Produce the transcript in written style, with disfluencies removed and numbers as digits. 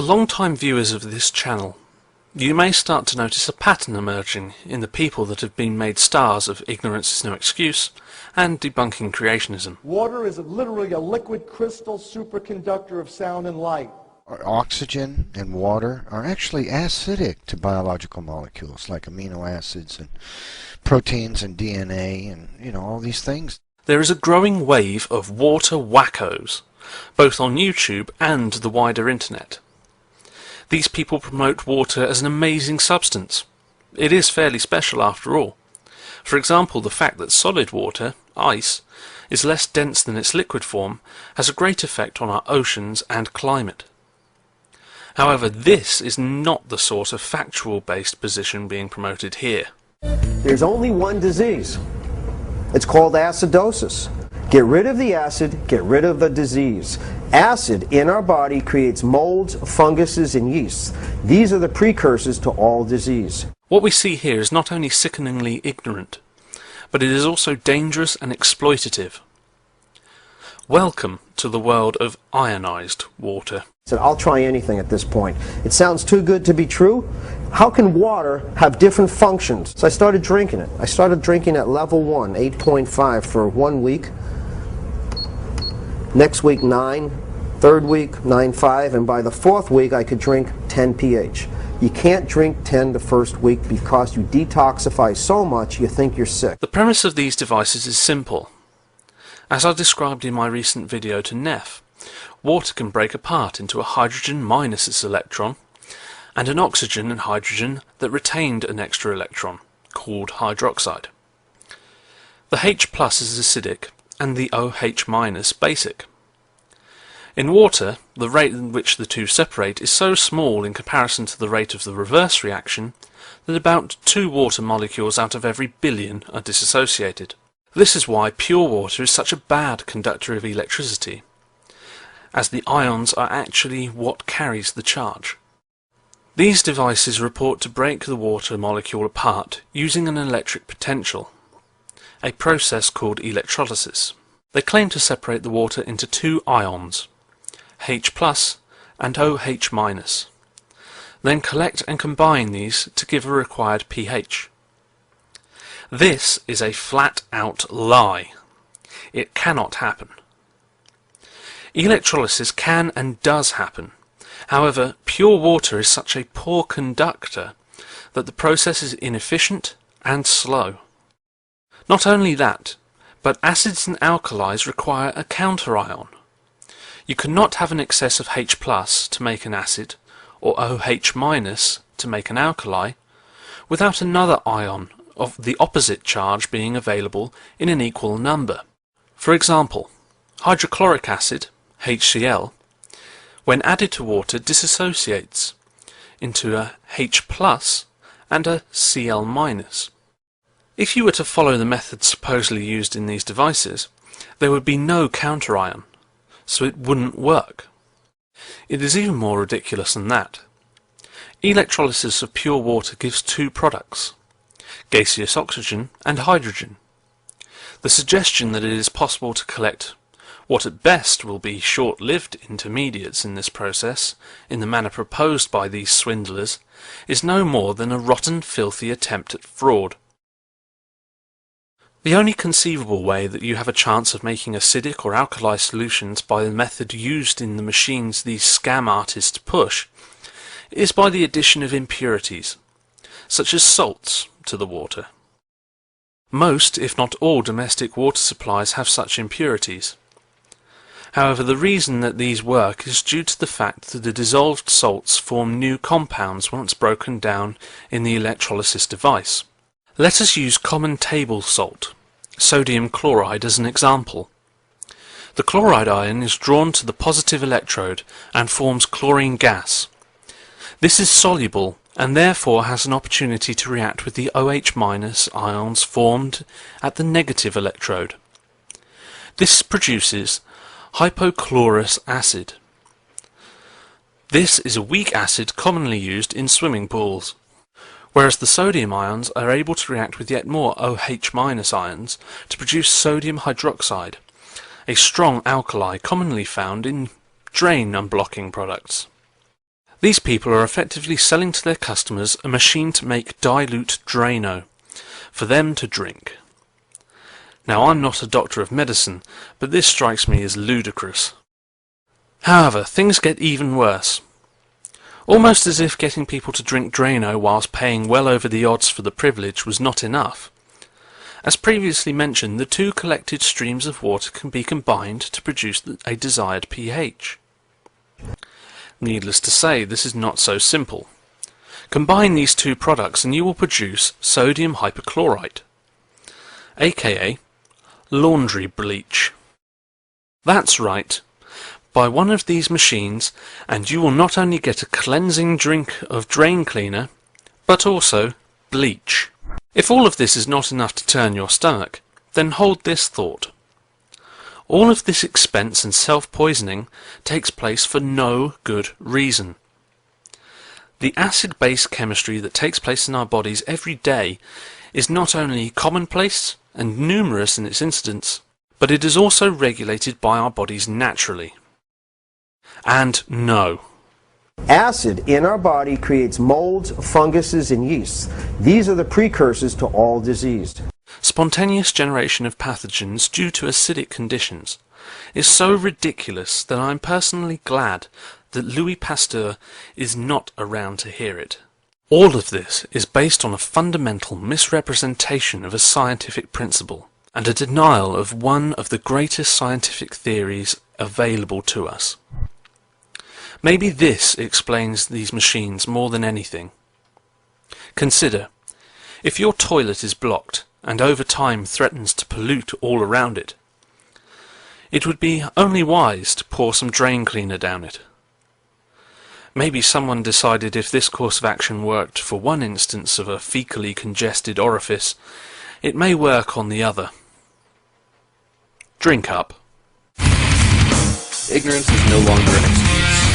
long-time viewers of this channel, you may start to notice a pattern emerging in the people that have been made stars of Ignorance is No Excuse and debunking creationism. Water is literally a liquid crystal superconductor of sound and light. Oxygen and water are actually acidic to biological molecules like amino acids and proteins and DNA and, all these things. There is a growing wave of water wackos, both on YouTube and the wider internet. These people promote water as an amazing substance. It is fairly special after all. For example, the fact that solid water, ice, is less dense than its liquid form has a great effect on our oceans and climate. However, this is not the sort of factual-based position being promoted here. There's only one disease. It's called acidosis. Get rid of the acid, get rid of the disease. Acid in our body creates molds, funguses, and yeasts. These are the precursors to all disease. What we see here is not only sickeningly ignorant, but it is also dangerous and exploitative. Welcome to the world of ionized water. Said, I'll try anything at this point. It sounds too good to be true. How can water have different functions? So I started drinking it. I started drinking at level 1, 8.5 for 1 week. Next week 9, third week 9.5, and by the fourth week I could drink 10 pH. You can't drink 10 the first week because you detoxify so much you think you're sick. The premise of these devices is simple. As I described in my recent video to Neff, water can break apart into a hydrogen minus its electron and an oxygen and hydrogen that retained an extra electron, called hydroxide. The H+ is acidic and the OH- basic. In water, the rate in which the two separate is so small in comparison to the rate of the reverse reaction that about 2 water molecules out of every billion are disassociated. This is why pure water is such a bad conductor of electricity, as the ions are actually what carries the charge. These devices report to break the water molecule apart using an electric potential, a process called electrolysis. They claim to separate the water into 2 ions, H+ and OH-, then collect and combine these to give a required pH. This is a flat-out lie. It cannot happen. Electrolysis can and does happen. However, pure water is such a poor conductor that the process is inefficient and slow. Not only that, but acids and alkalis require a counterion. You cannot have an excess of H+ to make an acid, or OH- to make an alkali, without another ion of the opposite charge being available in an equal number. For example, hydrochloric acid, HCl, when added to water dissociates into a H+ and a Cl-. If you were to follow the method supposedly used in these devices, there would be no counterion, so it wouldn't work. It is even more ridiculous than that. Electrolysis of pure water gives 2 products, gaseous oxygen and hydrogen. The suggestion that it is possible to collect what at best will be short-lived intermediates in this process, in the manner proposed by these swindlers, is no more than a rotten, filthy attempt at fraud. The only conceivable way that you have a chance of making acidic or alkali solutions by the method used in the machines these scam artists push is by the addition of impurities, such as salts, to the water. Most, if not all, domestic water supplies have such impurities. However, the reason that these work is due to the fact that the dissolved salts form new compounds once broken down in the electrolysis device. Let us use common table salt, sodium chloride, as an example. The chloride ion is drawn to the positive electrode and forms chlorine gas. This is soluble and therefore has an opportunity to react with the OH- ions formed at the negative electrode. This produces hypochlorous acid. This is a weak acid commonly used in swimming pools, whereas the sodium ions are able to react with yet more OH- ions to produce sodium hydroxide, a strong alkali commonly found in drain unblocking products. These people are effectively selling to their customers a machine to make dilute Drano for them to drink. Now, I'm not a doctor of medicine, but this strikes me as ludicrous. However, things get even worse. Almost as if getting people to drink Drano whilst paying well over the odds for the privilege was not enough. As previously mentioned, the two collected streams of water can be combined to produce a desired pH. Needless to say, this is not so simple. Combine these two products and you will produce sodium hypochlorite, aka laundry bleach. That's right. Buy one of these machines and you will not only get a cleansing drink of drain cleaner, but also bleach. If all of this is not enough to turn your stomach, then hold this thought. All of this expense and self-poisoning takes place for no good reason. The acid-base chemistry that takes place in our bodies every day is not only commonplace and numerous in its incidence, but it is also regulated by our bodies naturally. And no. Acid in our body creates molds, funguses, and yeasts. These are the precursors to all disease. Spontaneous generation of pathogens due to acidic conditions is so ridiculous that I am personally glad that Louis Pasteur is not around to hear it. All of this is based on a fundamental misrepresentation of a scientific principle and a denial of one of the greatest scientific theories available to us. Maybe this explains these machines more than anything. Consider, if your toilet is blocked and over time threatens to pollute all around it, it would be only wise to pour some drain cleaner down it. Maybe someone decided if this course of action worked for one instance of a fecally congested orifice, it may work on the other. Drink up. Ignorance is no longer an excuse.